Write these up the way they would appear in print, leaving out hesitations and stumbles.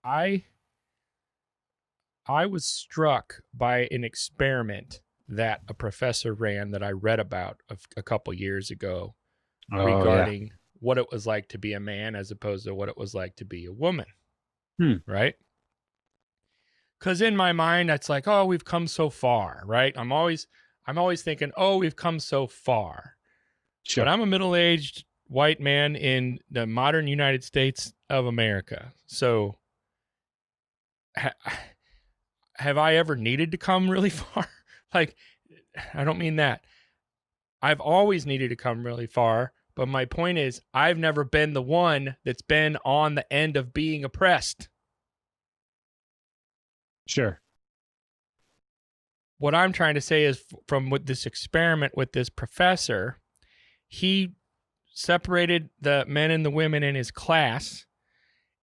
I I was struck by an experiment that a professor ran that I read about a couple years ago Yeah. regarding what it was like to be a man as opposed to what it was like to be a woman, Hmm. right? Because in my mind, it's like, oh, we've come so far, right? I'm always thinking, oh, we've come so far. But Sure. I'm a middle-aged white man in the modern United States of America. So ha- have I ever needed to come really far? Like, I don't mean that. I've always needed to come really far. But my point is, I've never been the one that's been on the end of being oppressed. Sure. What I'm trying to say is from with this experiment with this professor, he separated the men and the women in his class.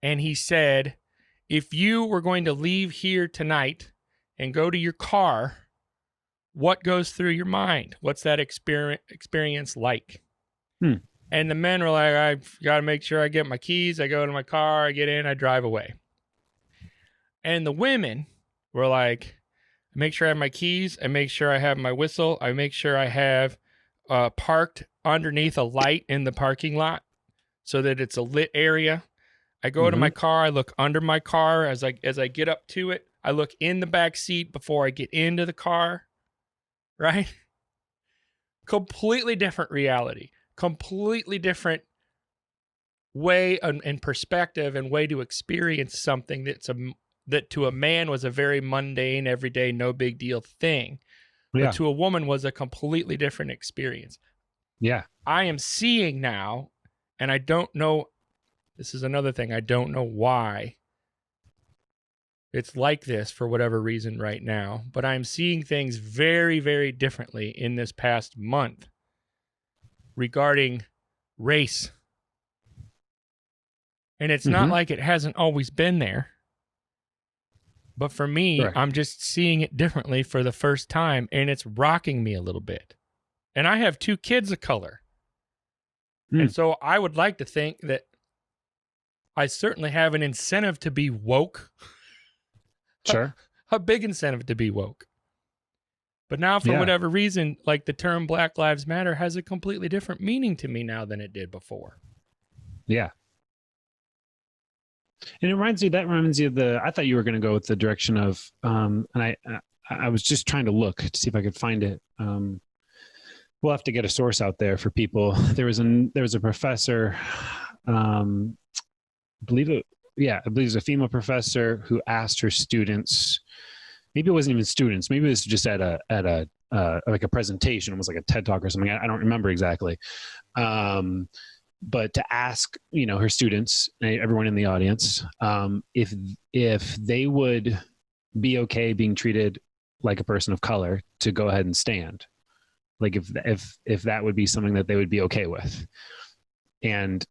And he said, if you were going to leave here tonight and go to your car, what goes through your mind? What's that experience like? Hmm. And the men were like, I've got to make sure I get my keys. I go to my car, I get in, I drive away. And the women were like, I make sure I have my keys. I make sure I have my whistle. I make sure I have parked underneath a light in the parking lot so that it's a lit area. I go to Mm-hmm. my car. I look under my car as I get up to it. I look in the back seat before I get into the car. Right? Completely different reality. Completely different way and perspective and way to experience something that to a man was a very mundane, everyday, no big deal thing, but Yeah. to a woman was a completely different experience. Yeah. I am seeing now, and I don't know. This is another thing. I don't know why it's like this for whatever reason right now, but I'm seeing things very, very differently in this past month regarding race. And it's not Mm-hmm. like it hasn't always been there. But for me, Right. I'm just seeing it differently for the first time, and it's rocking me a little bit. And I have 2 kids of color. Hmm. And so I would like to think that I certainly have an incentive to be woke, Sure. a big incentive to be woke. But now, for Yeah. whatever reason, like the term Black Lives Matter has a completely different meaning to me now than it did before. Yeah. And that reminds you of I thought you were going to go with the direction of, and I was just trying to look to see if I could find it. We'll have to get a source out there for people. There was a professor, I believe it was a female professor who asked her students, maybe it wasn't even students, maybe it was just at a like a presentation, almost like a TED talk or something. I don't remember exactly. But to ask, her students, everyone in the audience, if they would be okay being treated like a person of color, to go ahead and stand, like if that would be something that they would be okay with. And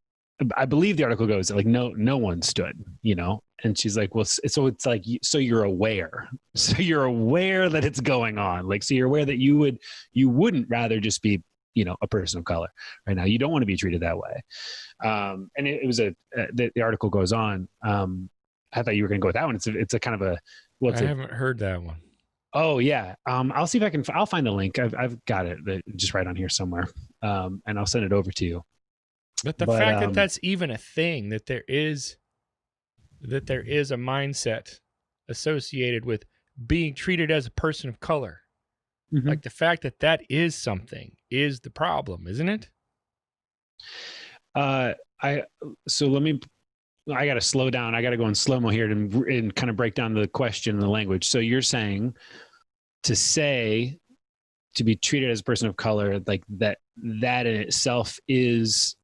I believe the article goes like, no one stood, and she's like, well, so it's like, so you're aware, that it's going on. Like, so you're aware that you wouldn't rather just be, a person of color right now. You don't want to be treated that way. And it was the article goes on. I thought you were going to go with that one. It's a kind of a, I haven't heard that one. Oh yeah. I'll see if I'll find the link. I've got it just right on here somewhere. And I'll send it over to you. But the fact that that's even a thing, that there is a mindset associated with being treated as a person of color, mm-hmm. like the fact that is something is the problem, isn't it? I got to slow down. I got to go in slow-mo here and kind of break down the question in the language. So you're saying to be treated as a person of color, like that in itself is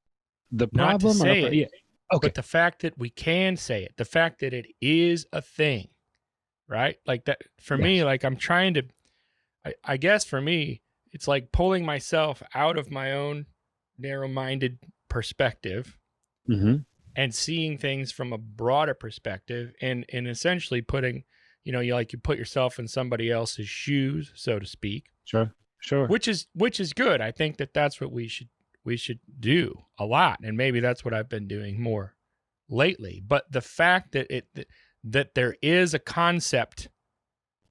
the problem? Not to say it, yeah. Okay. But the fact that we can say it, the fact that it is a thing, right? Like that for me, like I'm trying to, I guess for me, it's like pulling myself out of my own narrow-minded perspective mm-hmm. and seeing things from a broader perspective and essentially putting, you put yourself in somebody else's shoes, so to speak. Sure. Which is good. I think that's what we should do a lot. And maybe that's what I've been doing more lately. But the fact that that there is a concept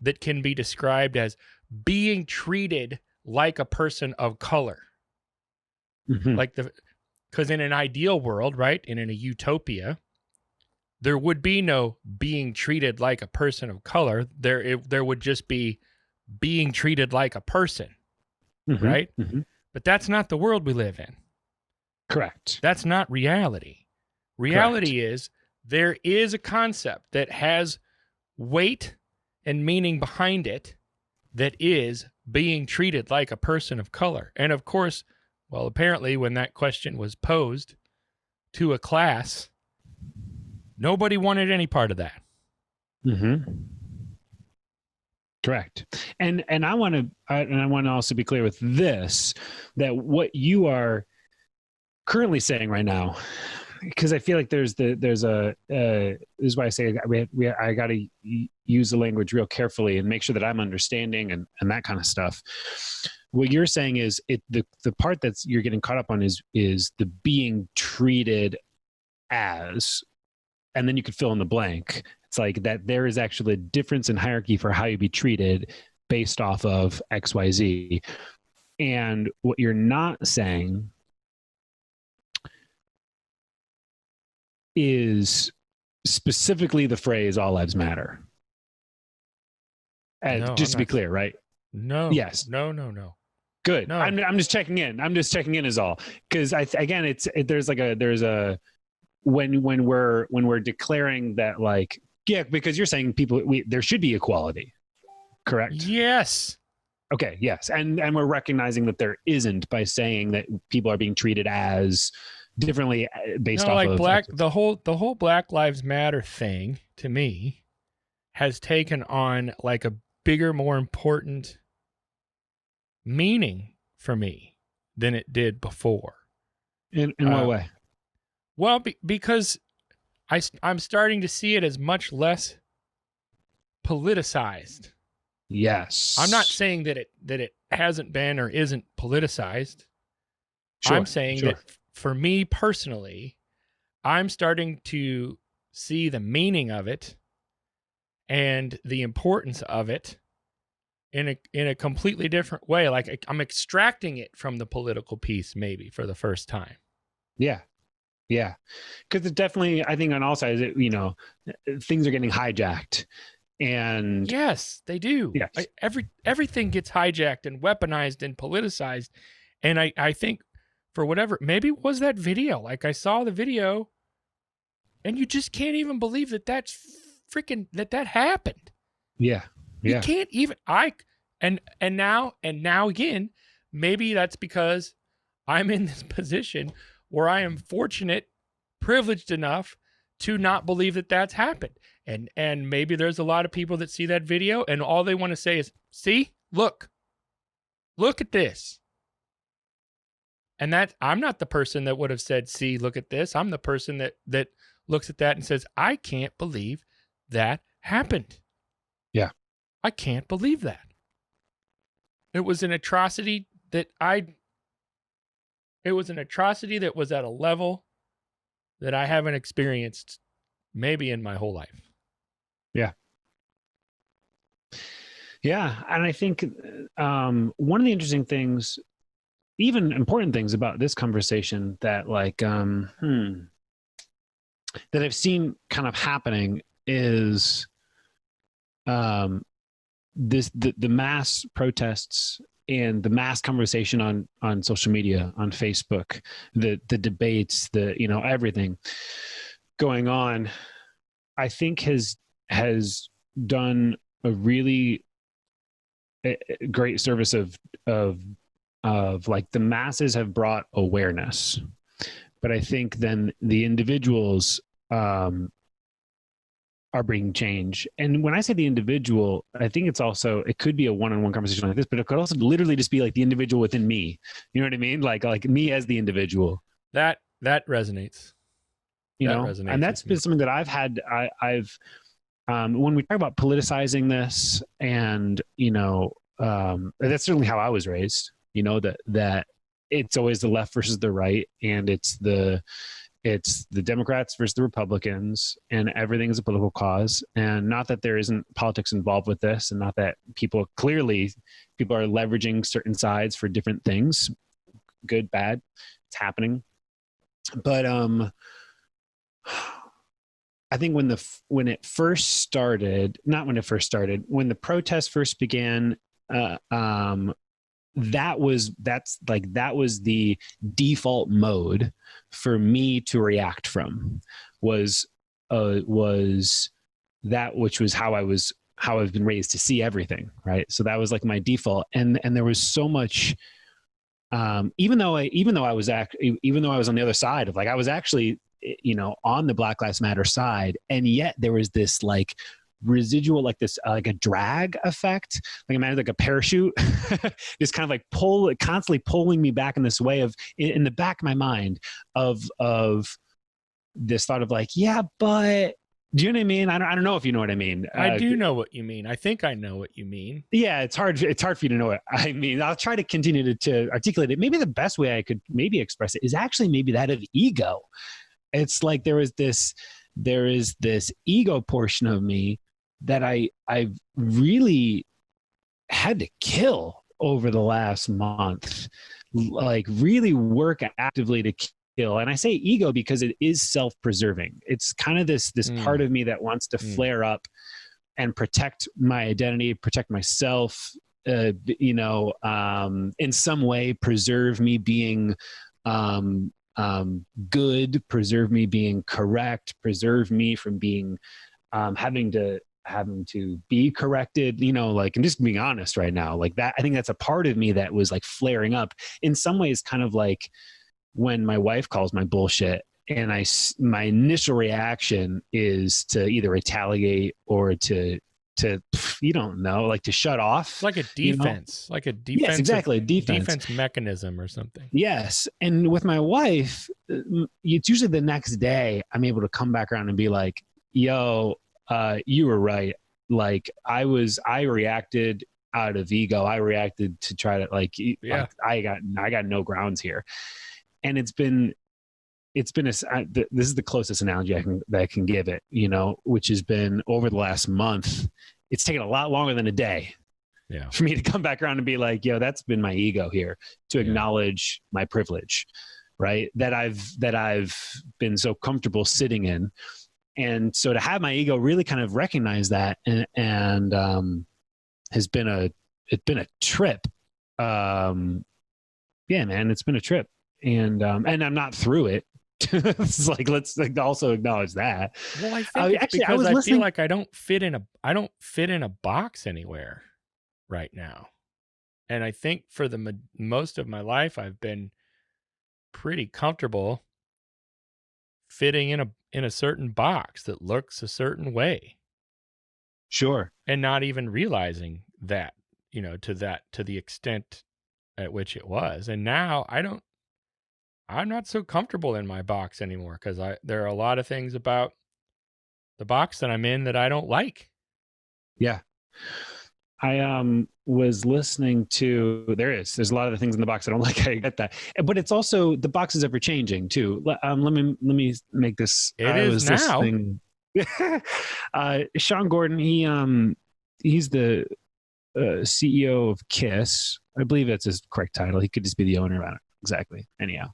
that can be described as being treated like a person of color. Like because in an ideal world, right, and in a utopia, there would be no being treated like a person of color. There would just be being treated like a person, right? But that's not the world we live in. Correct. That's not reality. Reality is there is a concept that has weight and meaning behind it that is being treated like a person of color. And of course, well, apparently when that question was posed to a class, nobody wanted any part of that. Correct. And I want to also be clear with this, that what you are currently saying right now, because I feel like this is why I say I got to use the language real carefully and make sure that I'm understanding and that kind of stuff. What you're saying is the part that's you're getting caught up on is the being treated as, and then you could fill in the blank. It's like that there is actually a difference in hierarchy for how you be treated based off of XYZ. And what you're not saying is specifically the phrase "all lives matter." And No, just to be clear, right? No. Yes. No. Good. No. I'm just checking in. I'm just checking in is all. Because there's a when we're declaring that, like, yeah, because you're saying there should be equality, correct? Yes. Okay. Yes. And we're recognizing that there isn't by saying that people are being treated as differently based off like of the whole Black Lives Matter thing to me has taken on like a bigger, more important meaning for me than it did before. In what way? Well, because I'm starting to see it as much less politicized. Yes. I'm not saying that it hasn't been or isn't politicized. Sure, I'm saying that for me personally, I'm starting to see the meaning of it and the importance of it in a completely different way. Like I'm extracting it from the political piece maybe for the first time. Yeah. Because it definitely, I think on all sides, things are getting hijacked. And yes, they do. Yes. Everything gets hijacked and weaponized and politicized. And I think for whatever, maybe it was that video. Like I saw the video and you just can't even believe that's freaking, that happened. Yeah. You can't even, and now again, maybe that's because I'm in this position where I am fortunate, privileged enough to not believe that that's happened. And maybe there's a lot of people that see that video and all they want to say is, see, look at this. And that I'm not the person that would have said, see, look at this. I'm the person that looks at that and says, I can't believe that happened. Yeah. I can't believe that. It was an atrocity that was at a level that I haven't experienced maybe in my whole life. Yeah. Yeah. And I think one of the interesting things, even important things about this conversation that that I've seen kind of happening is the mass protests and the mass conversation on social media, on Facebook, the debates, everything going on, I think has done a really great service of like the masses have brought awareness, but I think then the individuals are bringing change. And when I say the individual, I think it could be a one-on-one conversation like this, but it could also literally just be like the individual within me. You know what I mean? Like me as the individual. That resonates. Resonates, and that's been something that I've had. I've when we talk about politicizing this, and that's certainly how I was raised. That it's always the left versus the right, and it's the It's the Democrats versus the Republicans, and everything is a political cause. And not that there isn't politics involved with this, and not that people are leveraging certain sides for different things, good, bad, it's happening. But I think when the protests first began, that was the default mode for me to react from, was that, which was how I've been raised to see everything, right? So that was like my default, and there was so much, even though I was on the other side of, like, I was actually, on the Black Lives Matter side, and yet there was this like residual, like this, like a drag effect, like imagine like a parachute, just kind of like constantly pulling me back in this way of, in the back of my mind, of this thought of like, yeah, but do you know what I mean? I don't know if you know what I mean. I do know what you mean. I think I know what you mean. Yeah, it's hard for you to know what I mean. I'll try to continue to articulate it. Maybe the best way I could maybe express it is actually maybe that of ego. It's like there is this ego portion of me that I've really had to kill over the last month, like really work actively to kill. And I say ego because it is self-preserving. It's kind of this part of me that wants to flare up and protect my identity, protect myself, in some way preserve me being good, preserve me being correct, preserve me from being having to be corrected, like, and just being honest right now, like that. I think that's a part of me that was like flaring up in some ways, kind of like when my wife calls my bullshit, and my initial reaction is to either retaliate or to you don't know, like to shut off. It's like a defense, like a defense. Yes, exactly. A defense mechanism or something. Yes. And with my wife, it's usually the next day I'm able to come back around and be like, yo, you were right. Like I reacted out of ego. I reacted to try to like I got no grounds here. And this is the closest analogy I can give it, which has been over the last month. It's taken a lot longer than a day for me to come back around and be like, yo, that's been my ego here, to acknowledge my privilege, right? That I've been so comfortable sitting in. And so to have my ego really kind of recognize that and it's been a trip. Yeah, man, it's been a trip. And I'm not through it. It's like, let's also acknowledge that. Well, I think because I feel like I don't fit in a box anywhere right now. And I think for the most of my life, I've been pretty comfortable fitting in a certain box that looks a certain way. Sure. And not even realizing that, to the extent at which it was. And now I'm not so comfortable in my box anymore, because there are a lot of things about the box that I'm in that I don't like. Yeah. I was listening to, there's a lot of the things in the box I don't like. I get that. But it's also, the box is ever changing too. Let me make this. It is now. Sean Gordon, he's the CEO of KISS. I believe that's his correct title. He could just be the owner. I don't know exactly. Anyhow,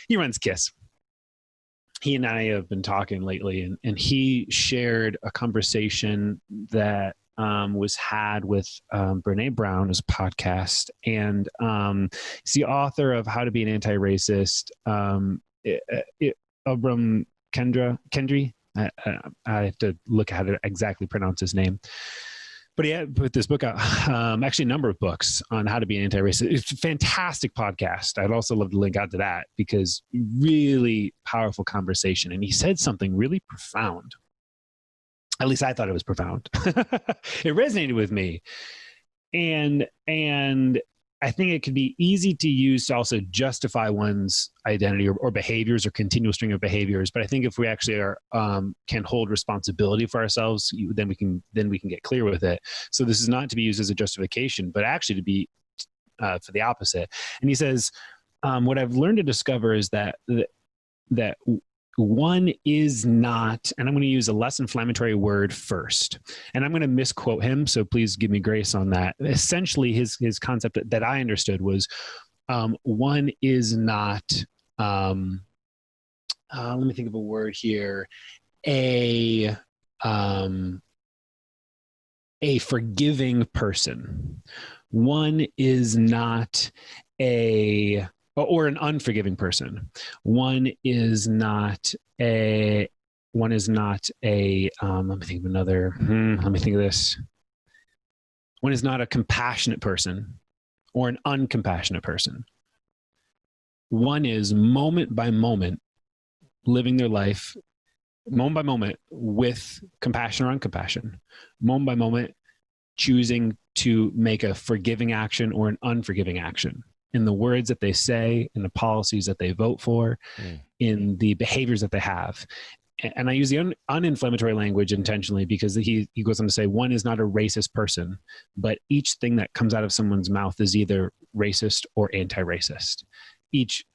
he runs KISS. He and I have been talking lately, and he shared a conversation that was had with Brene Brown as a podcast, and he's the author of How to Be an Anti-Racist. Abram Kendry. I have to look at how to exactly pronounce his name. But he had put this book out, actually a number of books on how to be an anti-racist. It's a fantastic podcast. I'd also love to link out to that, because really powerful conversation. And he said something really profound. At least I thought it was profound. It resonated with me. And I think it could be easy to use to also justify one's identity or behaviors or continual string of behaviors. But I think if we actually can hold responsibility for ourselves, then we can get clear with it. So this is not to be used as a justification, but actually to be for the opposite. And he says, what I've learned to discover is that one is not, and I'm going to use a less inflammatory word first, and I'm going to misquote him, so please give me grace on that. Essentially, his concept that I understood was one is not, let me think of a word here, a forgiving person. One is not or an unforgiving person. One is not a, let me think of another, let me think of this. One is not a compassionate person or an uncompassionate person. One is moment by moment living their life, moment by moment with compassion or uncompassion, moment by moment choosing to make a forgiving action or an unforgiving action in the words that they say, in the policies that they vote for, in the behaviors that they have. And I use the uninflammatory language intentionally because he goes on to say one is not a racist person, but each thing that comes out of someone's mouth is either racist or anti-racist. Each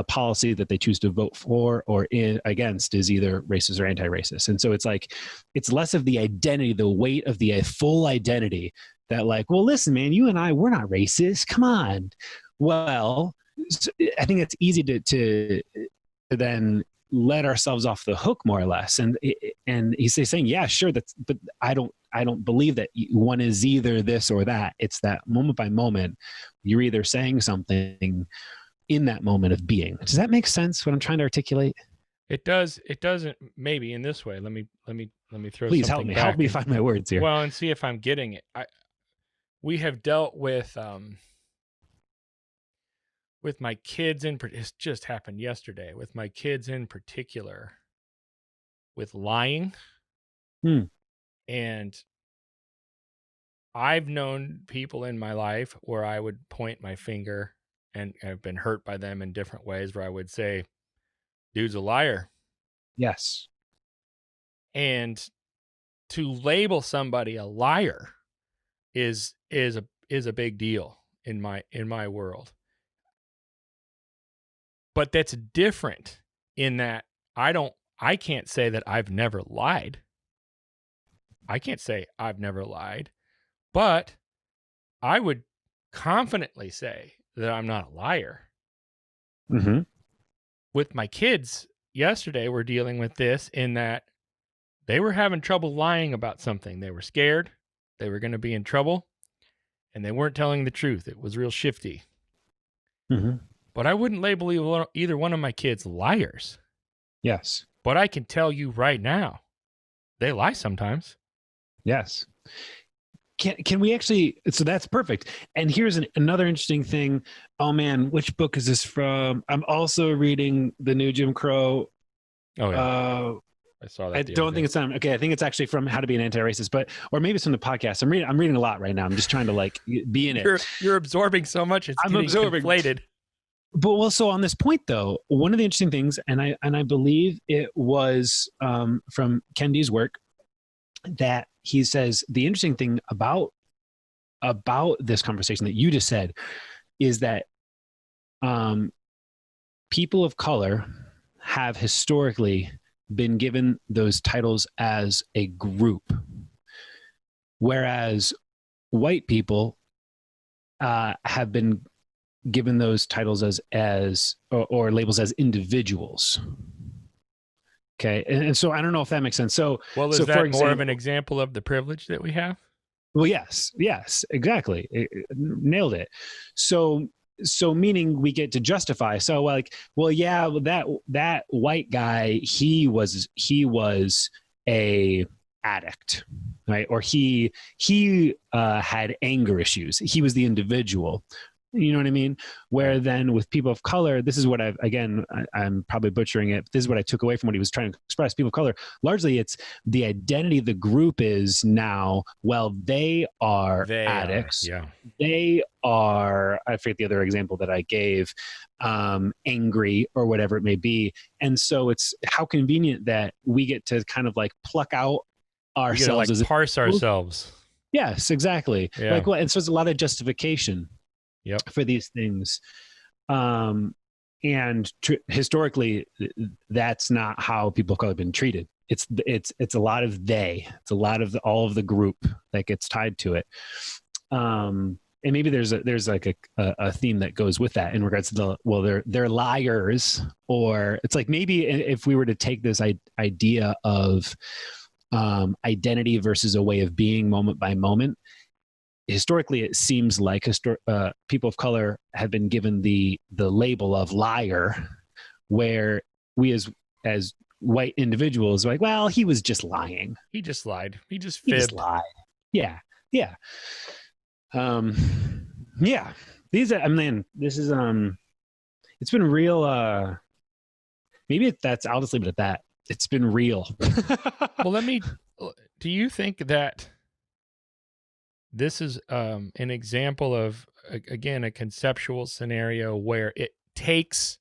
policy that they choose to vote for or against is either racist or anti-racist. And so it's like, it's less of the identity, the weight of the full identity that like, well, listen, man, you and I, we're not racist. Come on. Well, I think it's easy to then let ourselves off the hook more or less. And he's saying, yeah, sure. But I don't believe that one is either this or that. It's that moment by moment, you're either saying something in that moment of being. Does that make sense what I'm trying to articulate? It does. It doesn't. Maybe in this way. Let me throw. Please something help me find my words here. Well, and see if I'm getting it. We have dealt with my kids it's just happened yesterday with my kids in particular, with lying. And I've known people in my life where I would point my finger, and I've been hurt by them in different ways, where I would say, dude's a liar. Yes. And to label somebody a liar is a big deal in my world. But that's different in that I can't say that I've never lied. I can't say I've never lied, but I would confidently say that I'm not a liar. Mm-hmm. With my kids yesterday, we're dealing with this in that they were having trouble lying about something. They were scared. They were going to be in trouble, and they weren't telling the truth. It was real shifty. Mm-hmm. But I wouldn't label either one of my kids liars. Yes. But I can tell you right now, they lie sometimes. Yes. Can we actually, so that's perfect. And here's another interesting thing. Oh man, which book is this from? I'm also reading the new Jim Crow. Oh yeah. I saw that. I don't think it's on. Okay. I think it's actually from How to Be an Anti-Racist, or maybe it's from the podcast. I'm reading a lot right now. I'm just trying to like be in it. You're absorbing so much. I'm absorbing. Conflated. But also on this point though, one of the interesting things, and I believe it was from Ken D's work, that he says the interesting thing about this conversation that you just said is that people of color have historically been given those titles as a group, whereas white people have been given those titles as or labels as individuals. Okay. And so I don't know if that makes sense. So, is that more of an example of the privilege that we have? Well, yes, exactly. Nailed it. So meaning we get to justify. So like, well, yeah, that white guy, he was a addict, right? Or he had anger issues. He was the individual. You know what I mean? Where then with people of color, this is what I'm probably butchering it. But this is what I took away from what he was trying to express. People of color, largely it's the identity of the group is now, well, they are addicts. They are, I forget the other example that I gave, angry or whatever it may be. And so it's how convenient that we get to kind of like pluck out ourselves, as parse ourselves. Yes, exactly. Yeah. And so it's a lot of justification. Yep. For these things. historically, that's not how people of color have been treated. It's a lot of they. It's a lot of all of the group that gets tied to it. And maybe there's like a theme that goes with that in regards to they're liars, or it's like maybe if we were to take this idea of identity versus a way of being moment by moment, historically it seems like people of color have been given the label of liar, where we as white individuals are like, well, he was just lying. He just lied. He just fibbed. He just lied. Yeah. Yeah. Yeah. This is it's been real. Maybe I'll just leave it at that. It's been real. Well, do you think that this is an example of, again, a conceptual scenario where it takes,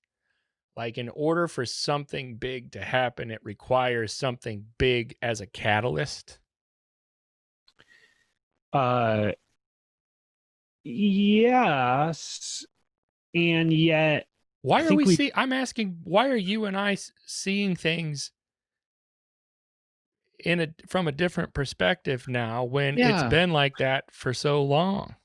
like, in order for something big to happen, it requires something big as a catalyst? Yes. And yet, why are I'm asking, why are you and I seeing things from a different perspective now when it's been like that for so long?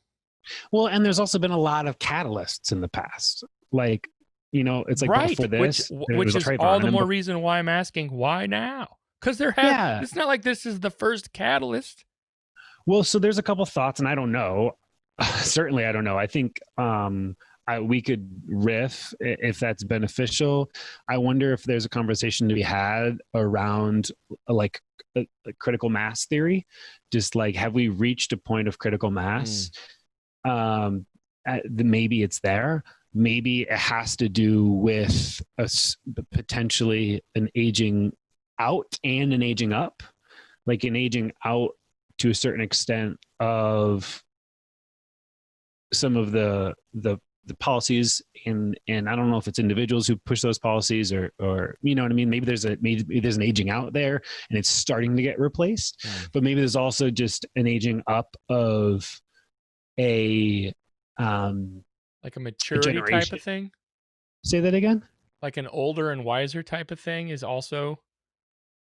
Well, and there's also been a lot of catalysts in the past. Like, it's like, right, for this, which is all the more reason why I'm asking why now. Because it's not like this is the first catalyst. Well, so there's a couple thoughts, and I don't know. Certainly, I don't know. I think we could riff if that's beneficial. I wonder if there's a conversation to be had around like a critical mass theory. Just like, have we reached a point of critical mass? Maybe it's there. Maybe it has to do with potentially an aging out and an aging up, like an aging out to a certain extent of some of the policies, and I don't know if it's individuals who push those policies or you know what I mean. Maybe there's an aging out there and it's starting to get replaced, but maybe there's also just an aging up of like a maturity type of thing. Say that again. Like an older and wiser type of thing is also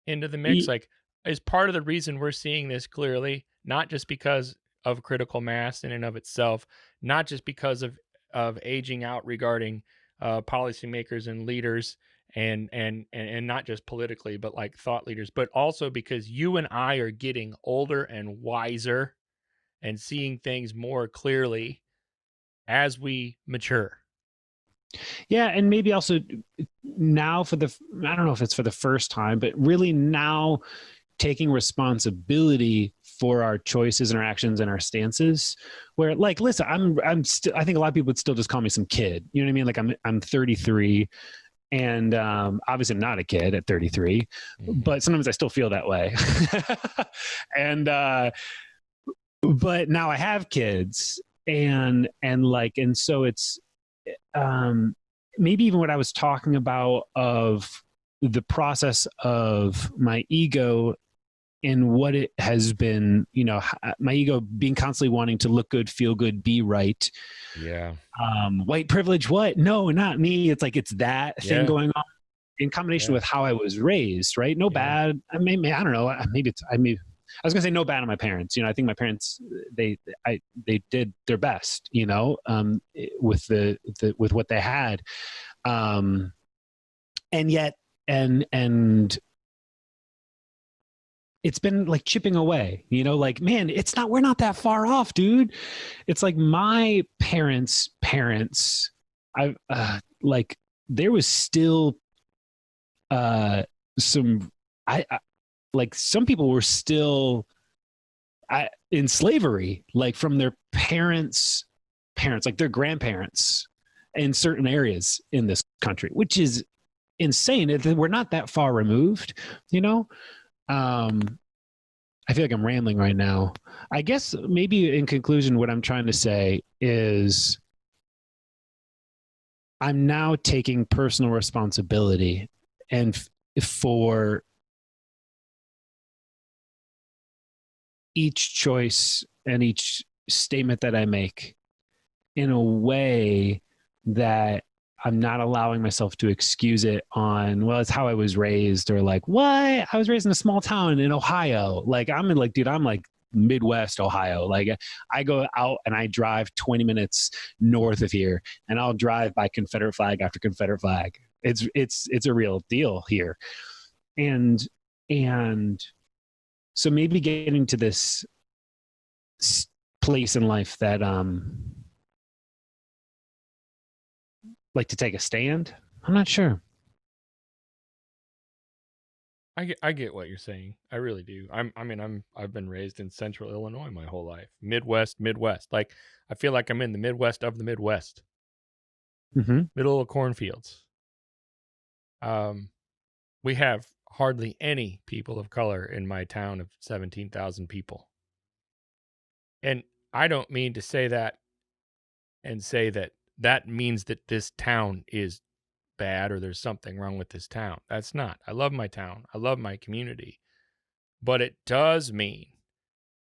into the mix. Like, is part of the reason we're seeing this clearly, not just because of critical mass in and of itself, not just because of aging out regarding policymakers and leaders, and not just politically, but like thought leaders, but also because you and I are getting older and wiser and seeing things more clearly as we mature. Yeah, and maybe also now I don't know if it's for the first time, but really now taking responsibility for our choices and our actions and our stances, where, like, listen, I'm still, I think a lot of people would still just call me some kid. You know what I mean? Like, I'm 33, and obviously I'm not a kid at 33, but sometimes I still feel that way. And but now I have kids, and so it's maybe even what I was talking about of the process of my ego and what it has been, my ego being constantly wanting to look good, feel good, be right. Yeah. White privilege, what? No, not me. It's like, it's that thing going on in combination with how I was raised, right? No bad. I mean, I don't know. Maybe I was gonna say no bad on my parents. I think my parents, they did their best, with with what they had. And yet, and it's been like chipping away, like, man, we're not that far off, dude. It's like my parents, like, there was still some people were still in slavery, like from their parents, like their grandparents in certain areas in this country, which is insane. We're not that far removed, I feel like I'm rambling right now. I guess maybe in conclusion, what I'm trying to say is I'm now taking personal responsibility and for each choice and each statement that I make in a way that I'm not allowing myself to excuse it on, well, it's how I was raised, or like, what? I was raised in a small town in Ohio. Like, dude, I'm like Midwest Ohio. Like, I go out and I drive 20 minutes north of here, and I'll drive by Confederate flag after Confederate flag. It's a real deal here. And, and so maybe getting to this place in life that, like, to take a stand. I'm not sure. I get what you're saying. I really do. I've been raised in central Illinois my whole life. Midwest. Like, I feel like I'm in the Midwest of the Midwest. Mm-hmm. Middle of cornfields. We have hardly any people of color in my town of 17,000 people. And I don't mean to say that and say that that means that this town is bad or there's something wrong with this town. That's not. I love my town. I love my community. But it does mean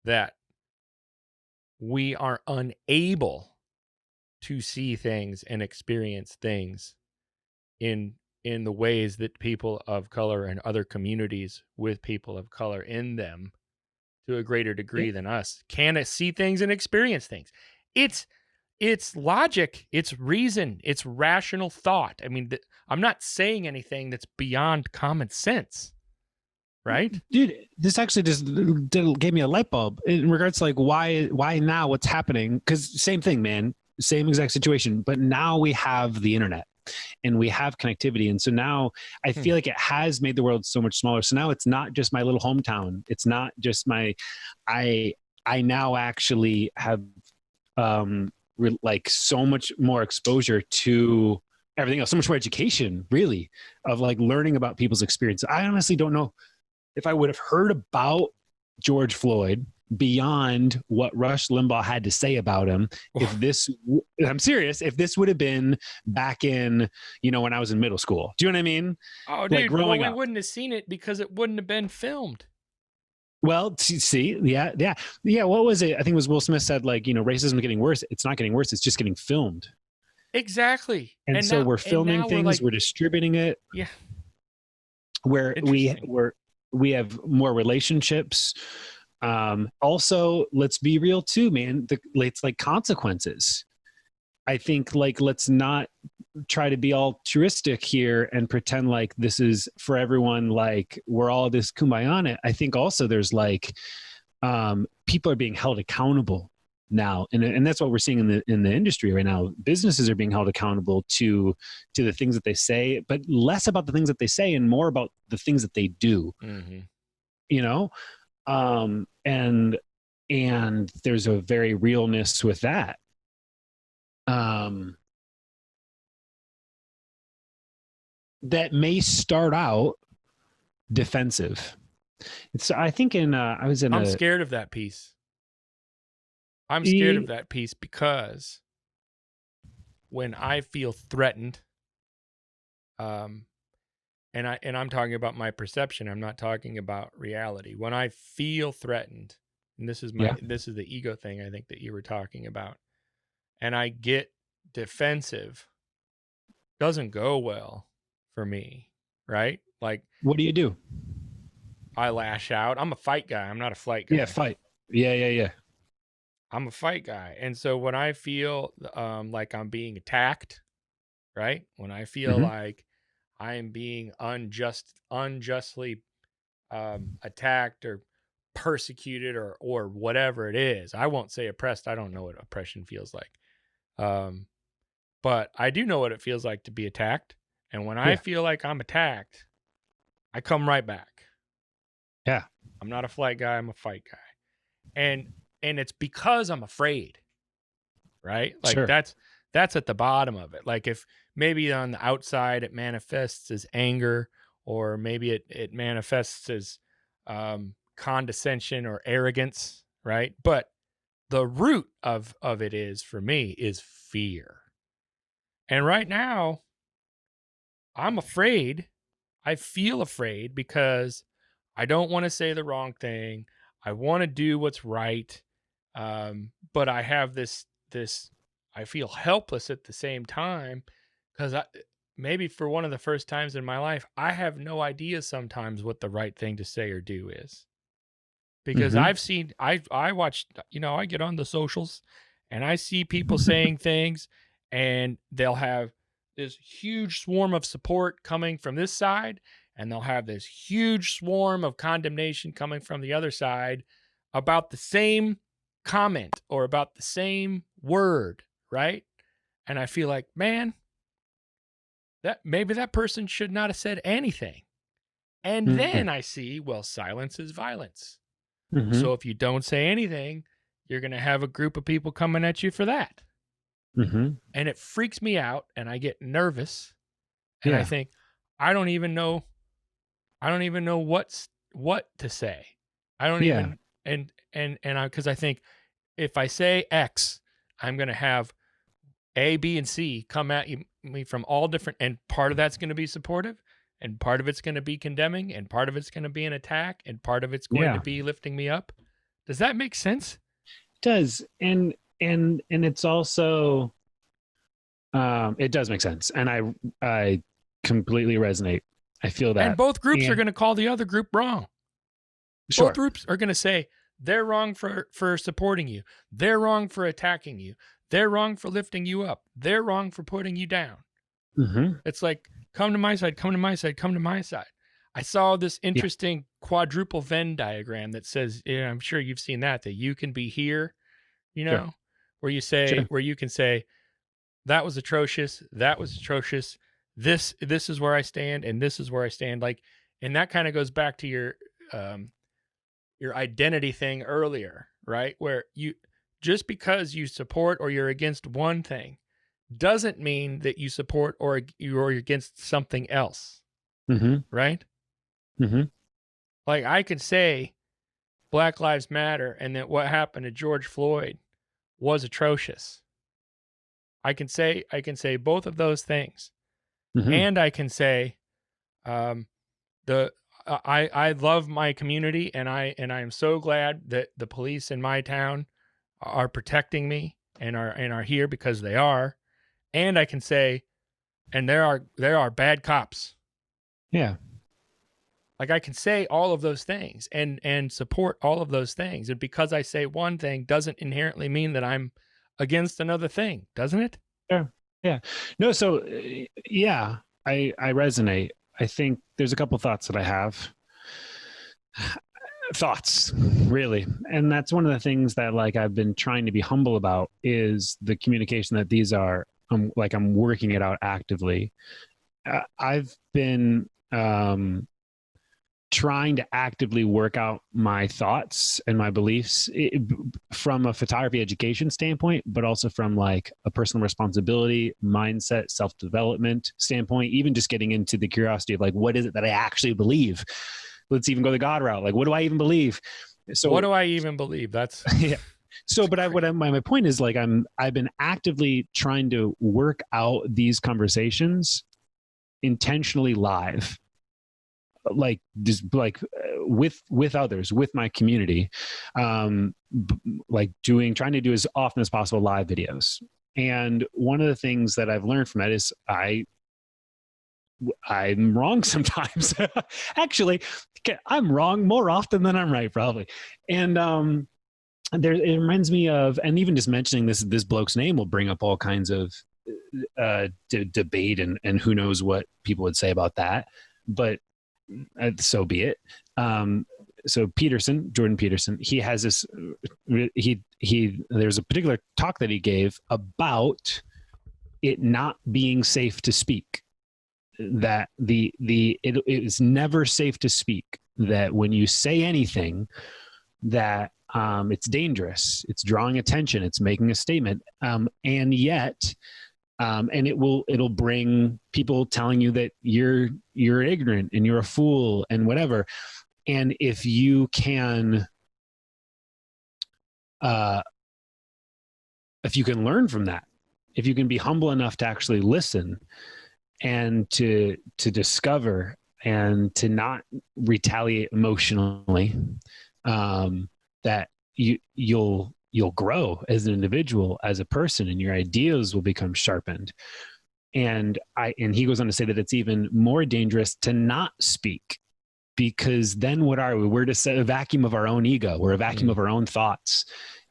that we are unable to see things and experience things in the ways that people of color and other communities with people of color in them to a greater degree than us can see things and experience things. It's logic, it's reason, it's rational thought. I mean, I'm not saying anything that's beyond common sense, right? Dude, this actually just gave me a light bulb in regards to like why now, what's happening. Because same thing, man, same exact situation, but now we have the internet and we have connectivity, and so now I feel like it has made the world so much smaller. So now it's not just my little hometown, it's not just my I now actually have like so much more exposure to everything else, so much more education, really, of like learning about people's experience. I honestly don't know if I would have heard about George Floyd beyond what Rush Limbaugh had to say about him, I'm serious, if this would have been back in, when I was in middle school. Do you know what I mean? Oh, like dude, growing we up. wouldn't have seen it because it wouldn't have been filmed. Well, see, yeah. What was it? I think it was Will Smith said, like, racism is getting worse. It's not getting worse. It's just getting filmed. Exactly. And so now, we're filming things. We're distributing it. Yeah. Where we have more relationships. Also, let's be real too, man. It's like consequences. I think, like, let's not try to be altruistic here and pretend like this is for everyone, like we're all this kumbaya on it. I think also there's like people are being held accountable now, and that's what we're seeing in the industry right now. Businesses are being held accountable to the things that they say, but less about the things that they say and more about the things that they do. Mm-hmm. And there's a very realness with that. That may start out defensive. I think I'm scared of that piece. I'm scared of that piece because when I feel threatened, and I'm talking about my perception, I'm not talking about reality. When I feel threatened, and this is the ego thing I think that you were talking about, and I get defensive, doesn't go well for me, right? Like, what do you do? I lash out. I'm a fight guy. I'm not a flight guy. Yeah, fight. Yeah. I'm a fight guy. And so when I feel like I'm being attacked, right? When I feel like I am being unjustly attacked or persecuted or whatever it is. I won't say oppressed. I don't know what oppression feels like. But I do know what it feels like to be attacked. And when I feel like I'm attacked, I come right back. Yeah. I'm not a flight guy. I'm a fight guy. And it's because I'm afraid, right? Like that's at the bottom of it. Like if maybe on the outside it manifests as anger, or maybe it manifests as condescension or arrogance, right? But the root of it is, for me, is fear. And right now, I'm afraid. I feel afraid because I don't want to say the wrong thing. I want to do what's right. But I have this, I feel helpless at the same time because maybe for one of the first times in my life, I have no idea sometimes what the right thing to say or do is. Because Mm-hmm. I've seen, I watch, I get on the socials and I see people saying things, and they'll have this huge swarm of support coming from this side, and they'll have this huge swarm of condemnation coming from the other side about the same comment or about the same word, right? And I feel like, man, that maybe that person should not have said anything. And then I see, well, silence is violence. Mm-hmm. So if you don't say anything, you're going to have a group of people coming at you for that. Mm-hmm. And it freaks me out, and I get nervous, and I Yeah. think I don't even know what to say. I don't Yeah. even and I because I think if I say X, I'm going to have A, B, and C come at me from all different, and part of that's going to be supportive, and part of it's going to be condemning, and part of it's going to be an attack, and part of it's going to Yeah. be lifting me up. Does that make sense? It does. And it's also, it does make sense. And I completely resonate. I feel that. And both groups are And going to call the other group wrong. sure. Both groups are going to say they're wrong for supporting you. They're wrong for attacking you. They're wrong for lifting you up. They're wrong for putting you down. Mm-hmm. It's like, come to my side, come to my side, come to my side. I saw this interesting quadruple Venn diagram that says, I'm sure you've seen that you can be here, Sure. where you say, Sure. where you can say, that was atrocious. That was atrocious. This is where I stand, and this is where I stand. Like, and that kind of goes back to your identity thing earlier, right? Where you, just because you support or you're against one thing doesn't mean that you support or you're against something else, Mm-hmm. right? Mm-hmm. Like, I could say Black Lives Matter and that what happened to George Floyd was atrocious. I can say both of those things. Mm-hmm. And I can say, I love my community, and I am so glad that the police in my town are protecting me and are here because they are. And I can say, and there are bad cops. Yeah. Like, I can say all of those things and support all of those things. And because I say one thing doesn't inherently mean that I'm against another thing, doesn't it? Sure. Yeah. No, so yeah, I resonate. I think there's a couple thoughts that I have. Thoughts, really. And that's one of the things that, like, I've been trying to be humble about is the communication that these are, I'm working it out actively. I've been trying to actively work out my thoughts and my beliefs from a photography education standpoint, but also from like a personal responsibility, mindset, self-development standpoint, even just getting into the curiosity of like, what is it that I actually believe? Let's even go the God route. Like, what do I even believe? So what do I even believe? That's yeah. So, but my point is, like, I've been actively trying to work out these conversations intentionally live, like just like with others, with my community, like trying to do as often as possible live videos. And one of the things that I've learned from that is I'm wrong sometimes. Actually, I'm wrong more often than I'm right, probably. And it reminds me of, and even just mentioning this bloke's name will bring up all kinds of debate and who knows what people would say about that. But so be it. So Jordan Peterson, he has this. There's a particular talk that he gave about it not being safe to speak. That it is never safe to speak. That when you say anything, that it's dangerous. It's drawing attention. It's making a statement. And yet, and it'll bring people telling you that you're ignorant and you're a fool and whatever. And if you can, learn from that, if you can be humble enough to actually listen and to discover and to not retaliate emotionally, that you'll grow as an individual, as a person, and your ideas will become sharpened. And he goes on to say that it's even more dangerous to not speak, because then what are we? We're just a vacuum of our own ego. We're a vacuum of our own thoughts,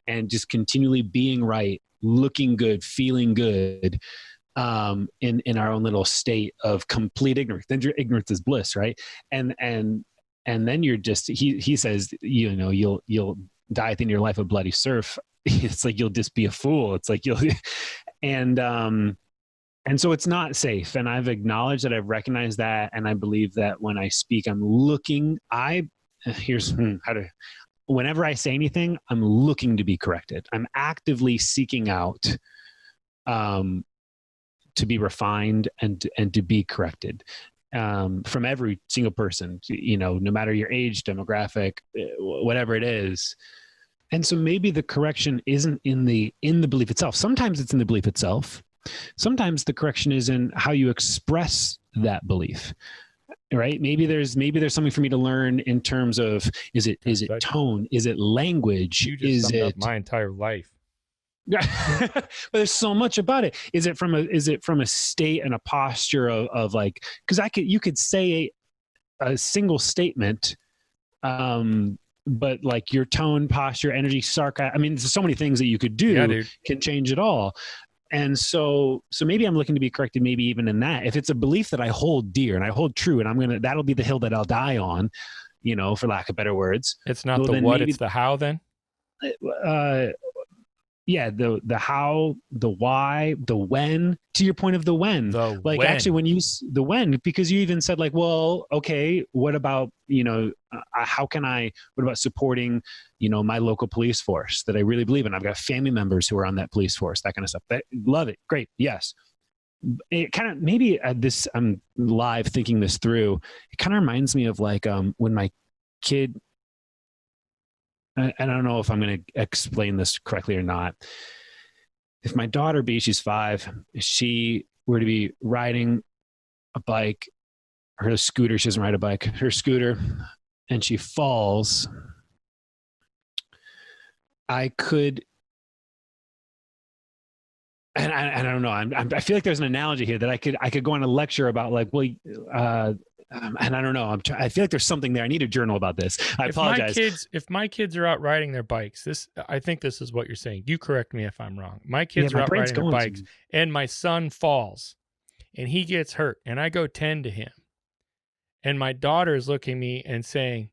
and just continually being right, looking good, feeling good, in our own little state of complete ignorance. Then your ignorance is bliss, right? And then you're just, he says, you'll die at the end of your life a bloody surf. It's like, you'll just be a fool. It's like and so it's not safe. And I've acknowledged that, I've recognized that. And I believe that when I speak, whenever I say anything, I'm looking to be corrected. I'm actively seeking out, to be refined and to be corrected, from every single person, no matter your age, demographic, whatever it is. And so maybe the correction isn't in the belief itself. Sometimes it's in the belief itself. Sometimes the correction is in how you express that belief, right? Maybe there's something for me to learn in terms of, is it tone? Is it language? You just summed up my entire life. But there's so much about it. Is it from a state and a posture of like, because you could say a single statement, but like your tone, posture, energy, sarcasm. I mean, there's so many things that you could do can change it all. And so maybe I'm looking to be corrected, maybe even in that. If it's a belief that I hold dear and I hold true, and that'll be the hill that I'll die on, for lack of better words. It's not the what, it's the how then? Yeah, the how, the why, the when. To your point of the when, actually, when you the when, because you even said like, well, okay, what about what about supporting my local police force that I really believe in? I've got family members who are on that police force, that kind of stuff. Love it, great, yes. It kind of maybe I'm live thinking this through. It kind of reminds me of like when my kid. And I don't know if I'm going to explain this correctly or not. If my daughter she's 5, if she were to be riding a bike or a scooter, she doesn't ride a bike, her scooter, and she falls, I could, and I don't know, I feel like there's an analogy here that I could go on a lecture about like, well, and I don't know. I feel like there's something there. I need a journal about this. I apologize. If my kids are out riding their bikes, I think this is what you're saying. You correct me if I'm wrong. My kids are out riding their bikes, and my son falls, and he gets hurt, and I go tend to him, and my daughter is looking at me and saying,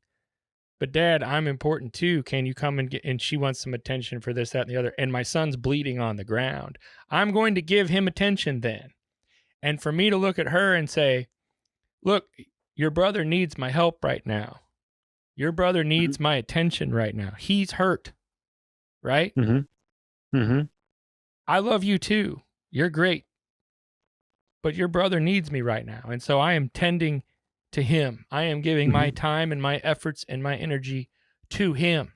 "But Dad, I'm important too. Can you come and get?" And she wants some attention for this, that, and the other. And my son's bleeding on the ground. I'm going to give him attention then, and for me to look at her and say, "Look, your brother needs my help right now. Your brother needs my attention right now. He's hurt." Right? Mm-hmm. Mm-hmm. I love you too. You're great. But your brother needs me right now. And so I am tending to him. I am giving my time and my efforts and my energy to him.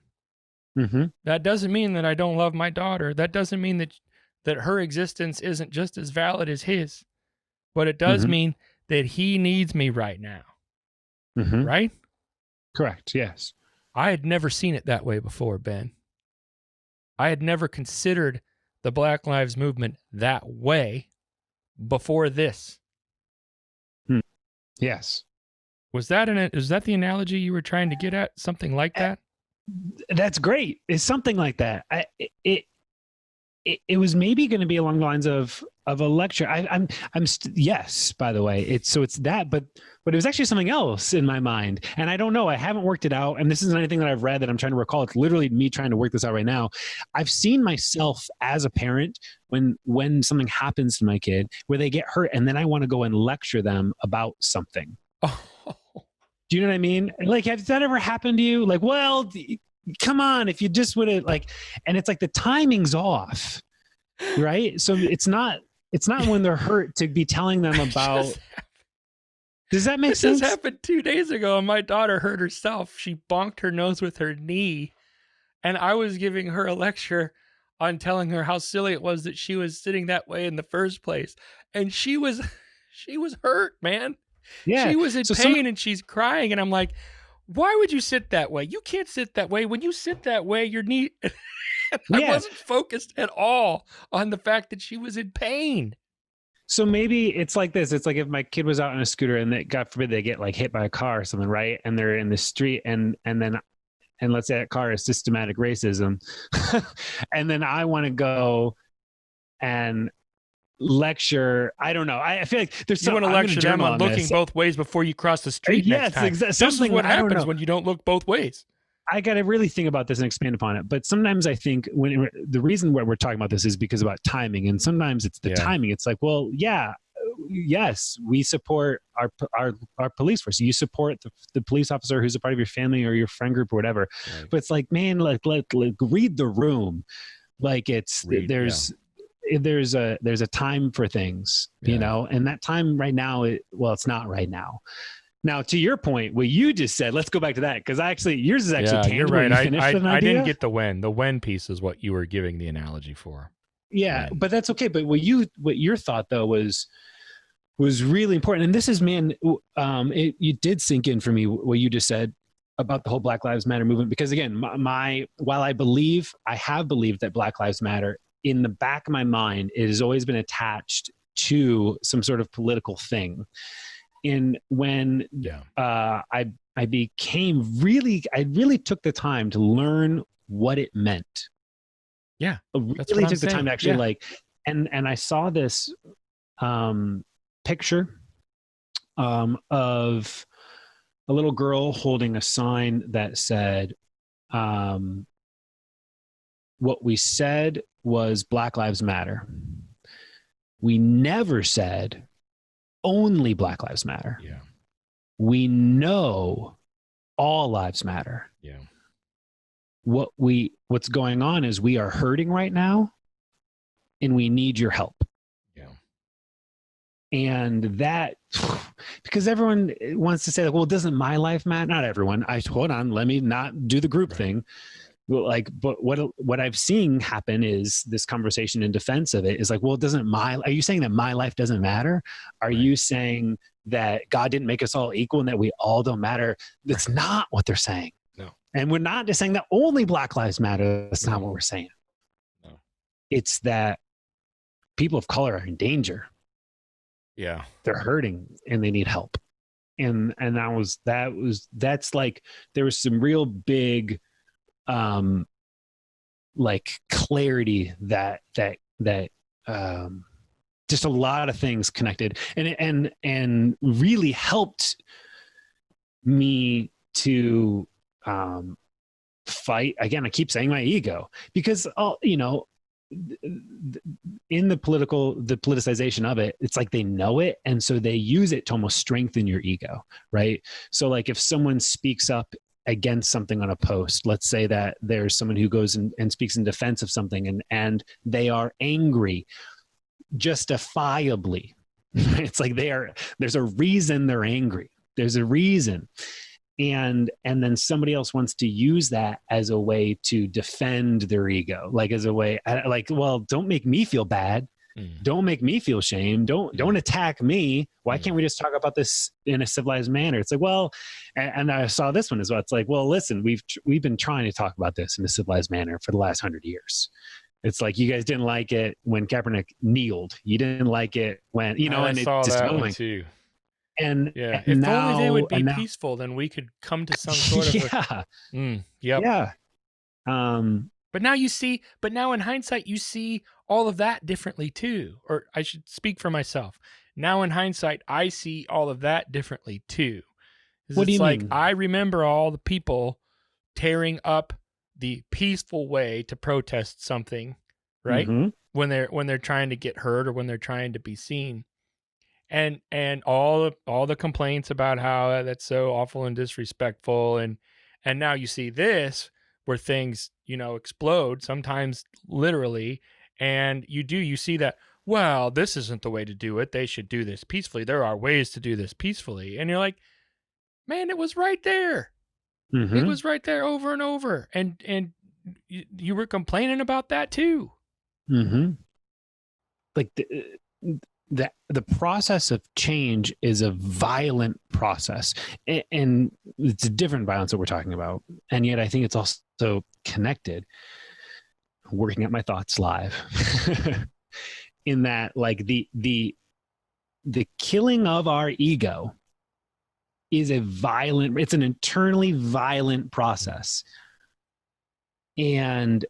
Mm-hmm. That doesn't mean that I don't love my daughter. That doesn't mean that her existence isn't just as valid as his. But it does mean that he needs me right now. Mm-hmm. Right? Correct. Yes. I had never seen it that way before, Ben. I had never considered the Black Lives Movement that way before this. Yes. Was that the analogy you were trying to get at? Something like that? That's great. It's something like that. It was maybe going to be along the lines of a lecture. Yes, by the way, it's that, but it was actually something else in my mind. And I don't know, I haven't worked it out. And this isn't anything that I've read that I'm trying to recall. It's literally me trying to work this out right now. I've seen myself as a parent when something happens to my kid where they get hurt, and then I want to go and lecture them about something. Oh. Do you know what I mean? Like, has that ever happened to you? Like, well, come on, if you just would have and it's like the timing's off, right? So it's not when they're hurt to be telling them about. Does that make sense? This happened 2 days ago, and my daughter hurt herself. She bonked her nose with her knee, and I was giving her a lecture on telling her how silly it was that she was sitting that way in the first place, and she was hurt, man. Yeah, she was in pain, and she's crying, and I'm like, why would you sit that way? You can't sit that way. When you sit that way, your knee... I wasn't focused at all on the fact that she was in pain. So maybe it's like this. It's like if my kid was out on a scooter and they, God forbid, they get like hit by a car or something, right? And they're in the street, and let's say that car is systematic racism, and then I want to go and lecture. I don't know. I feel like there's You want to lecture them on looking both ways before you cross the street next time. Exactly. This is what happens when you don't look both ways. I got to really think about this and expand upon it. But sometimes I think the reason why we're talking about this is because about timing. And sometimes it's the timing. It's like, well, yeah, yes, we support our police force. You support the police officer who's a part of your family or your friend group or whatever. Right. But it's like, man, like read the room. Like there's a time for things, you know, and that time right now, it's not right now. Now, to your point, what you just said, let's go back to that, because yours is actually tangible. You're right. I didn't get the when. The when piece is what you were giving the analogy for. Yeah, but that's okay. But what your thought though was really important, and this is, man, it did sink in for me what you just said about the whole Black Lives Matter movement, because again, while I have believed that Black Lives Matter, in the back of my mind, it has always been attached to some sort of political thing. And when I really took the time to learn what it meant. Yeah, I really took the time to actually and I saw this picture of a little girl holding a sign that said, what we said was Black Lives Matter. We never said only Black Lives Matter. Yeah. We know all lives matter. Yeah. What's going on is we are hurting right now and we need your help. Yeah. And that, because everyone wants to say, well, doesn't my life matter? Not everyone. Hold on, let me not do the group thing. But what I've seen happen is this conversation in defense of it is like, well, are you saying that my life doesn't matter? Are you saying that God didn't make us all equal and that we all don't matter? That's not what they're saying. No. And we're not just saying that only Black Lives Matter. That's not what we're saying. No. It's that people of color are in danger. Yeah. They're hurting and they need help. And that's like, there was some real big, like clarity that just a lot of things connected and really helped me to fight again. I keep saying my ego, because in the politicization of it, it's like they know it, and so they use it to almost strengthen your ego, right? So like if someone speaks up against something on a post, let's say that there's someone who goes and speaks in defense of something, and they are angry justifiably. It's like there's a reason they're angry. There's a reason. And then somebody else wants to use that as a way to defend their ego, like as a way, like, well, don't make me feel bad. Don't make me feel shame. Don't attack me. Why can't we just talk about this in a civilized manner? It's like, well, and I saw this one as well. It's like, well, listen, we've been trying to talk about this in a civilized manner for the last 100 years. It's like, you guys didn't like it when Kaepernick kneeled. You didn't like it when, and I saw it's just that going. one too. And if now, only they would be peaceful, then we could come to some sort of yeah. But now in hindsight, you see all of that differently too. Or I should speak for myself. Now in hindsight, I see all of that differently too. What do you mean? I remember all the people tearing up the peaceful way to protest something, right? Mm-hmm. When they're trying to get heard or when they're trying to be seen. And all the complaints about how that's so awful and disrespectful, and now you see this where things explode, sometimes literally, and you see that, well, this isn't the way to do it. They should do this peacefully. There are ways to do this peacefully, and you're like, man, it was right there. Mm-hmm. It was right there over and over, and you were complaining about that too. Mm-hmm. Like the process of change is a violent process, and it's a different violence that we're talking about. And yet I think it's also connected. Working at my thoughts live in that, like the the killing of our ego is it's an internally violent process. And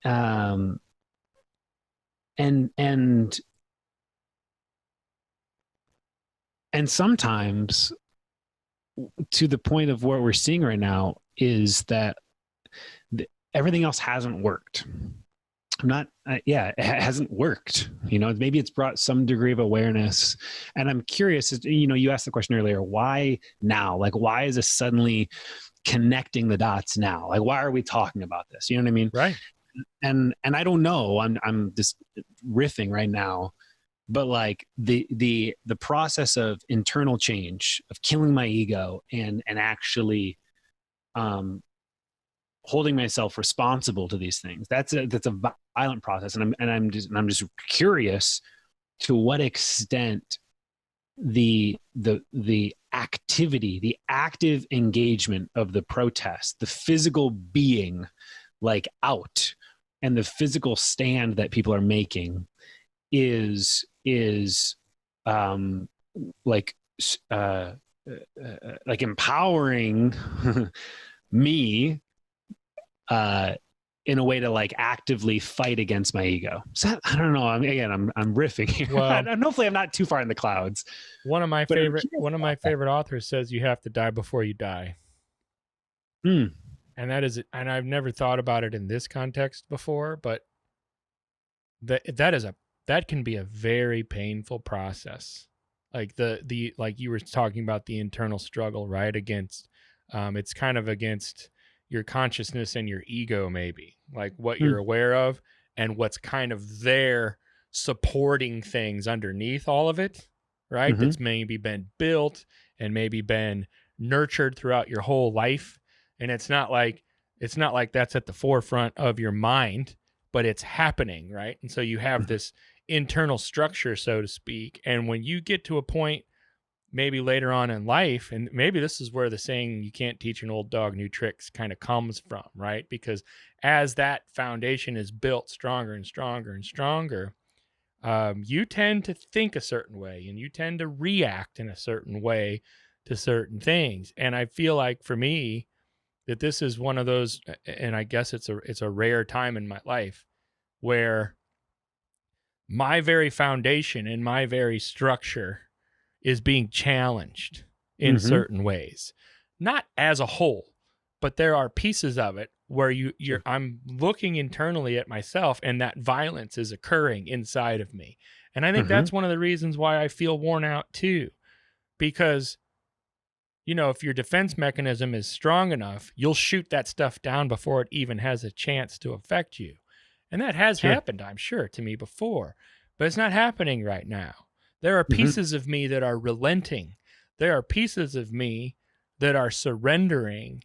um and sometimes, to the point of what we're seeing right now, is that everything else hasn't worked. It hasn't worked. Maybe it's brought some degree of awareness. And I'm curious, you asked the question earlier, why now? Like, why is this suddenly connecting the dots now? Like, why are we talking about this? You know what I mean? Right. And I don't know. I'm just riffing right now, but like the process of internal change, of killing my ego and actually holding myself responsible to these things, that's a violent process. And I'm just curious to what extent the activity, the active engagement of the protest, the physical being like out, and the physical stand that people are making is like empowering me in a way to like actively fight against my ego. So I don't know. I'm riffing here. Well, and hopefully I'm not too far in the clouds. One of my favorite authors says you have to die before you die. Mm. And I've never thought about it in this context before, but that can be a very painful process. Like like you were talking about, the internal struggle, right? Against, it's kind of against your consciousness and your ego, maybe, like what you're aware of and what's kind of there supporting things underneath all of it, right? Mm-hmm. That's maybe been built and maybe been nurtured throughout your whole life. And it's not like that's at the forefront of your mind, but it's happening, right? And so you have this internal structure, so to speak. And when you get to a point, maybe later on in life, and maybe this is where the saying, you can't teach an old dog new tricks, kind of comes from, right? Because as that foundation is built stronger and stronger and stronger, you tend to think a certain way and you tend to react in a certain way to certain things. And I feel like for me, that this is one of those, and I guess it's a rare time in my life where my very foundation and my very structure is being challenged in certain ways, not as a whole, but there are pieces of it where I'm looking internally at myself, and that violence is occurring inside of me. And I think that's one of the reasons why I feel worn out too, because if your defense mechanism is strong enough, you'll shoot that stuff down before it even has a chance to affect you. And that has happened, I'm sure, to me before, but it's not happening right now. There are pieces of me that are relenting. There are pieces of me that are surrendering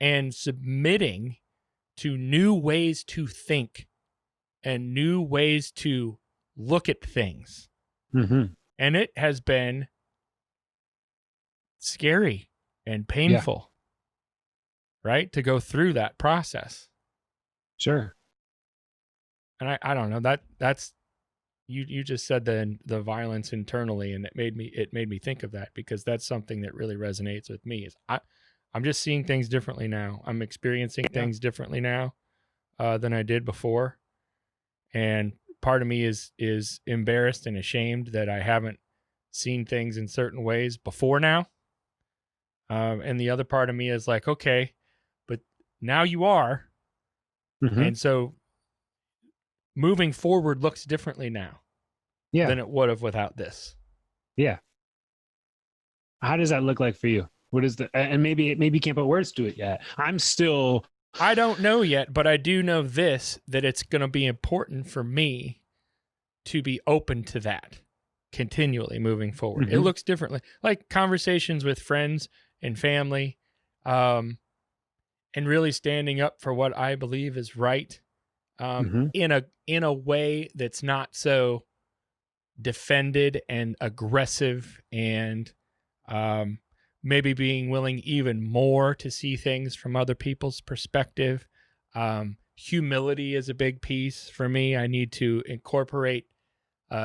and submitting to new ways to think and new ways to look at things. And it has been scary and painful, right? To go through that process. Sure. And I don't know, that's you just said the violence internally, and it made me think of that, because that's something that really resonates with me. Is I'm just seeing things differently now. I'm experiencing things differently now than I did before. And part of me is embarrassed and ashamed that I haven't seen things in certain ways before now. And the other part of me is like, okay, but now you are. And so moving forward looks differently now than it would have without this. Yeah. How does that look like for you? What is and maybe you can't put words to it yet. I don't know yet, but I do know this, that it's going to be important for me to be open to that continually moving forward. It looks differently, like conversations with friends and family, and really standing up for what I believe is right, in a way that's not so defended and aggressive, and maybe being willing even more to see things from other people's perspective. Humility is a big piece for me. I need to incorporate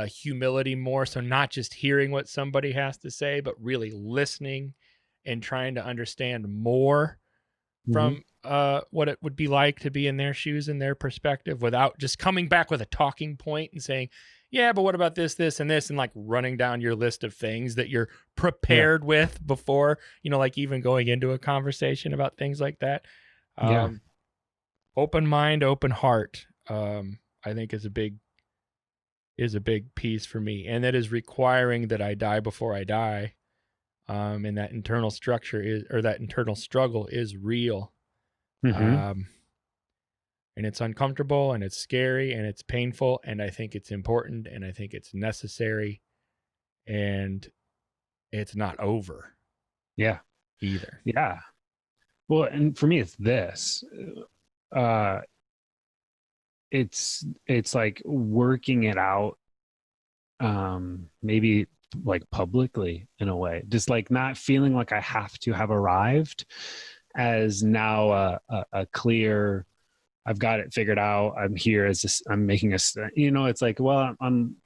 humility more. So not just hearing what somebody has to say, but really listening and trying to understand more Mhm. from what it would be like to be in their shoes and their perspective without just coming back with a talking point and saying, yeah, but what about this, this, and this, and like running down your list of things that you're Yeah. prepared with before, like even going into a conversation about things like that. Yeah. Um, Open mind, open heart, I think is a big piece for me, and that is requiring that I die before I die. And that internal structure that internal struggle is real. Hmm. Um, and it's uncomfortable and it's scary and it's painful. And I think it's important and I think it's necessary, and it's not over Yeah. either. Yeah. Well, and for me, it's this. Uh, it's like working it out, maybe like publicly in a way, just like not feeling like I have to have arrived as now a clear, I've got it figured out. I'm here as this, I'm making a, it's like, well, I'm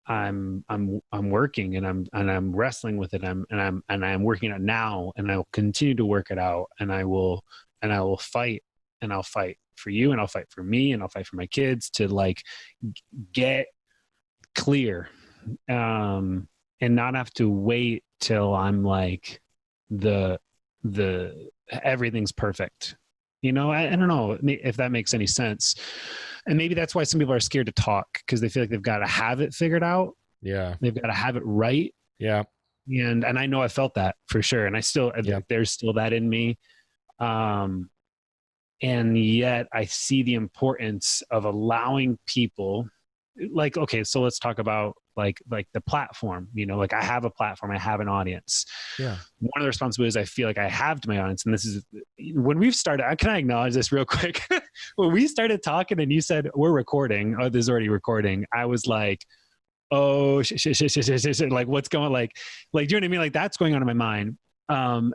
I'm working and I'm wrestling with it. I'm working it now, and I'll continue to work it out, and I will fight, and I'll fight for you, and I'll fight for me, and I'll fight for my kids to like get clear, and not have to wait till I'm like the everything's perfect. I don't know if that makes any sense. And maybe that's why some people are scared to talk, because they feel like they've got to have it figured out. Yeah. They've got to have it right. Yeah. And I know I felt that for sure. And I still, there's still that in me. And yet I see the importance of allowing people, like, okay, so let's talk about like the platform, like I have a platform, I have an audience. Yeah. One of the responsibilities I feel like I have to my audience, and this is when we've started, can I acknowledge this real quick? When we started talking and you said, we're recording, oh, this is already recording, I was like, oh, shit, like what's going, like, do you know what I mean? Like that's going on in my mind. And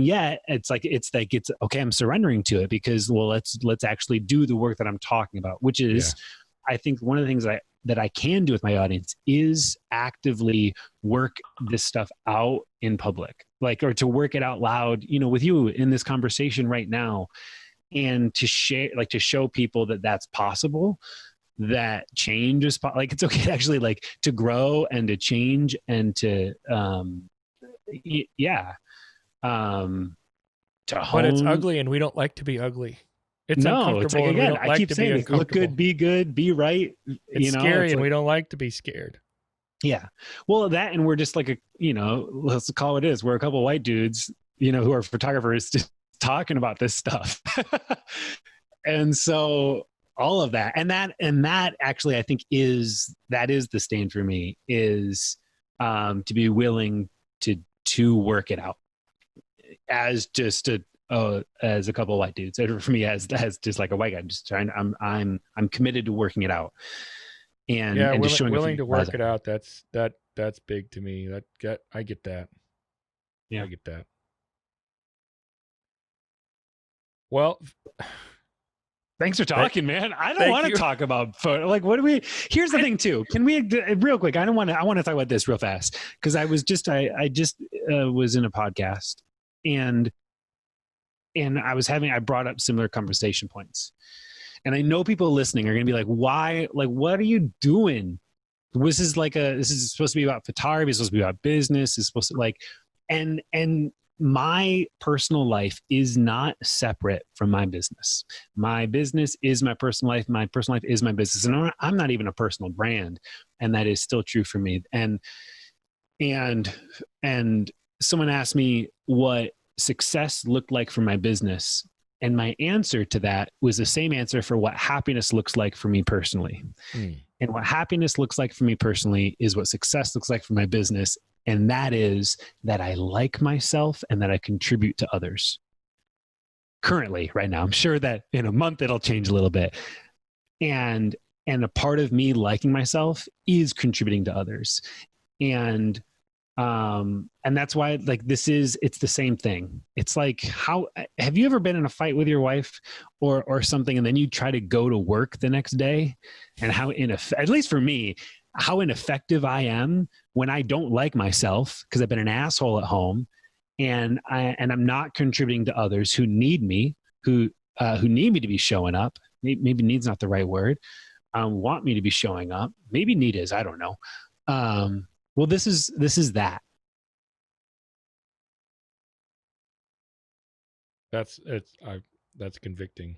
yet it's okay, I'm surrendering to it, because, well, let's actually do the work that I'm talking about, which is, I think one of the things that I can do with my audience is actively work this stuff out in public, like, or to work it out loud, with you in this conversation right now, and to share, like to show people that that's possible, that change is like, it's okay actually, like to grow and to change and to, to hone. But it's ugly, and we don't like to be ugly. It's no, it's like, uncomfortable, and we again, don't I like keep to saying be this, look good, be right. It's scary, and we don't like to be scared. Yeah. Well, that, and we're just like let's call it is. We're a couple of white dudes, who are photographers, just talking about this stuff. And so all of that, and that actually, I think that is the stain for me, is to be willing to work it out as just as a couple of white dudes. For me, as just like a white guy, just trying. I'm committed to working it out. And just showing willing to work it out. That's big to me. I get that. Yeah, I get that. Well, thanks for talking, man. I don't want to talk about photo. Like, what do we? Here's the thing, too. Can we real quick? I want to talk about this real fast, because I was just I was in a podcast, and I brought up similar conversation points. And I know people listening are going to be like, why? Like, what are you doing? This is supposed to be about photography. It's supposed to be about business. It's supposed to like, and my personal life is not separate from my business. My business is my personal life. My personal life is my business. And I'm not even a personal brand. And that is still true for me. And someone asked me what success looked like for my business. And my answer to that was the same answer for what happiness looks like for me personally. And what happiness looks like for me personally is what success looks like for my business. And that is that I like myself and that I contribute to others. Currently, right now, I'm sure that in a month it'll change a little bit. And a part of me liking myself is contributing to others. And And that's why like it's the same thing. It's like, how have you ever been in a fight with your wife or something, and then you try to go to work the next day, and how at least for me, how ineffective I am when I don't like myself because I've been an asshole at home, and I'm not contributing to others who need me, who need me to be showing up. Maybe need's not the right word. Want me to be showing up. Maybe need is, I don't know. Well, this is that. That's convicting.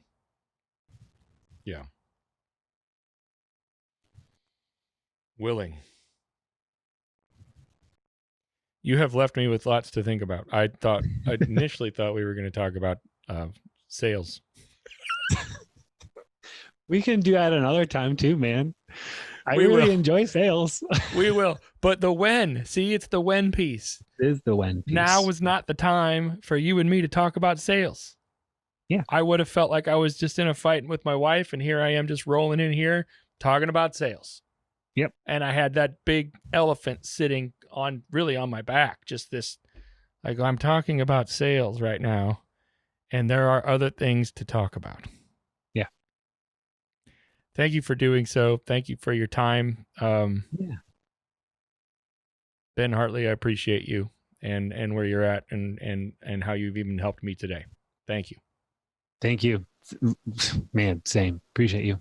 Yeah. Willing. You have left me with lots to think about. I initially thought we were going to talk about sales. We can do that another time too, man. I We really will. enjoy sales. We will. But the when. See, it's the when piece. It is the when piece. Now was not the time for you and me to talk about sales. Yeah. I would have felt like I was just in a fight with my wife, and here I am just rolling in here talking about sales. Yep. And I had that big elephant sitting on my back. Just this, like, I'm talking about sales right now, and there are other things to talk about. Yeah. Thank you for doing so. Thank you for your time. Yeah. Ben Hartley, I appreciate you and where you're at and how you've even helped me today. Thank you. Thank you. Man, same. Appreciate you.